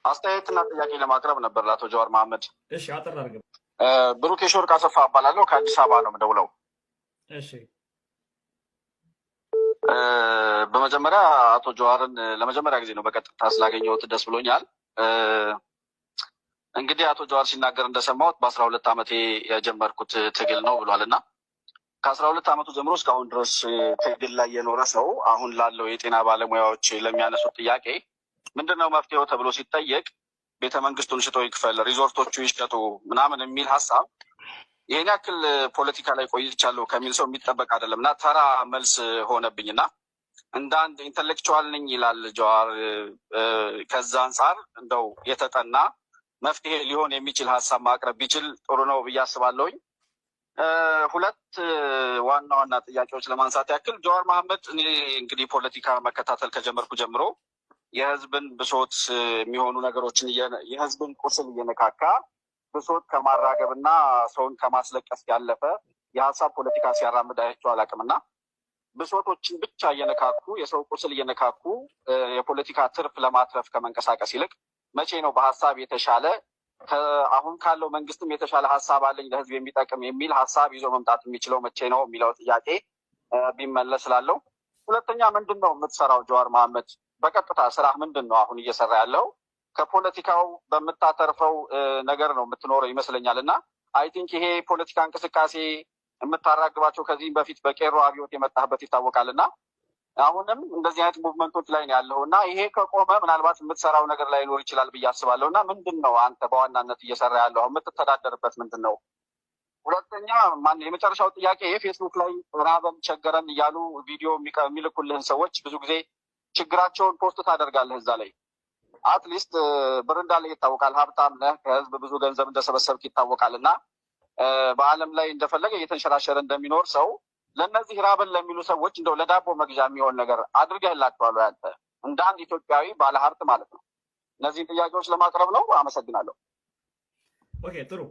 አስተያየትና ጥያቄ ለማቅረብ ነበር ለአቶ ጀዋር መሐመድ። እሺ አጠር አድርገህ። ብሩክ የሾርቅ አሰፋ እባላለሁ ከአዲስ አበባ ነው የምደውለው። እሺ በመጀመሪያ አቶ ጀዋርን ለመጀመሪያ ጊዜ ነው በቀጥታ ስላገኘሁት ደስ ብሎኛል። እንግዲህ አቶ ጀዋር ሲናገር እንደሰማሁት በ12 ዓመቴ የጀመርኩት ትግል ነው ብሏል እና ከ12 ዓመቱ ጀምሮ እስካሁን ድረስ ትግል ላይ የኖረ ሰው አሁን ላለው የጤና ባለሙያዎች ለሚያነሱት ጥያቄ ምንድነው መፍትሄው ተብሎ ሲጠየቅ ቤተ መንግስቱን ሽጦ ይክፈል፣ ሪዞርቶቹ ይሸጡ ምናምን የሚል ሀሳብ ይህን ያክል ፖለቲካ ላይ ቆይቻለሁ ከሚል ሰው የሚጠበቅ አይደለም እና ተራ መልስ ሆነብኝና እንደ አንድ ኢንተሌክቹዋል ነኝ ይላል ጀዋር። ከዛ አንጻር እንደው የተጠና መፍትሄ ሊሆን የሚችል ሀሳብ ማቅረብ ቢችል ጥሩ ነው ብዬ አስባለሁኝ። ሁለት ዋና ዋና ጥያቄዎች ለማንሳት ያክል ጀዋር መሐመድ እኔ እንግዲህ ፖለቲካ መከታተል ከጀመርኩ ጀምሮ የህዝብን ብሶት የሚሆኑ ነገሮችን የህዝብን ቁስል እየነካካ ብሶት ከማራገብ እና ሰውን ከማስለቀስ ያለፈ የሀሳብ ፖለቲካ ሲያራምድ አይቼው አላውቅምና ብሶቶችን ብቻ እየነካኩ የሰው ቁስል እየነካኩ የፖለቲካ ትርፍ ለማትረፍ ከመንቀሳቀስ ይልቅ መቼ ነው በሀሳብ የተሻለ አሁን ካለው መንግስትም የተሻለ ሀሳብ አለኝ ለህዝብ የሚጠቅም የሚል ሀሳብ ይዞ መምጣት የሚችለው መቼ ነው የሚለው ጥያቄ ቢመለስ ስላለው። ሁለተኛ ምንድን ነው የምትሰራው ጀዋር መሐመድ? በቀጥታ ስራ ምንድን ነው አሁን እየሰራ ያለው? ከፖለቲካው በምታተርፈው ነገር ነው የምትኖረው ይመስለኛል እና አይ ቲንክ ይሄ ፖለቲካ እንቅስቃሴ የምታራግባቸው ከዚህም በፊት በቄሮ አብዮት የመጣህበት ይታወቃል እና አሁንም እንደዚህ አይነት ሙቭመንቶች ላይ ነው ያለው እና ይሄ ከቆመ ምናልባት የምትሰራው ነገር ላይ ሊኖር ይችላል ብዬ አስባለሁ እና ምንድን ነው አንተ በዋናነት እየሰራ ያለው የምትተዳደርበት ምንድን ነው? ሁለተኛ የመጨረሻው ጥያቄ ፌስቡክ ላይ ራበን ቸገረን እያሉ ቪዲዮ የሚልኩልህን ሰዎች ብዙ ጊዜ ችግራቸውን ፖስት ታደርጋለህ እዛ ላይ አትሊስት ብር እንዳለ ይታወቃል፣ ሀብታም ነህ፣ ከህዝብ ብዙ ገንዘብ እንደሰበሰብክ ይታወቃል እና በአለም ላይ እንደፈለገ እየተንሸራሸረ እንደሚኖር ሰው ለእነዚህ ራበን ለሚሉ ሰዎች እንደው ለዳቦ መግዣ የሚሆን ነገር አድርገህላቸዋል አንተ እንደ አንድ ኢትዮጵያዊ ባለሀብት ማለት ነው? እነዚህን ጥያቄዎች ለማቅረብ ነው። አመሰግናለሁ። ኦኬ ጥሩ።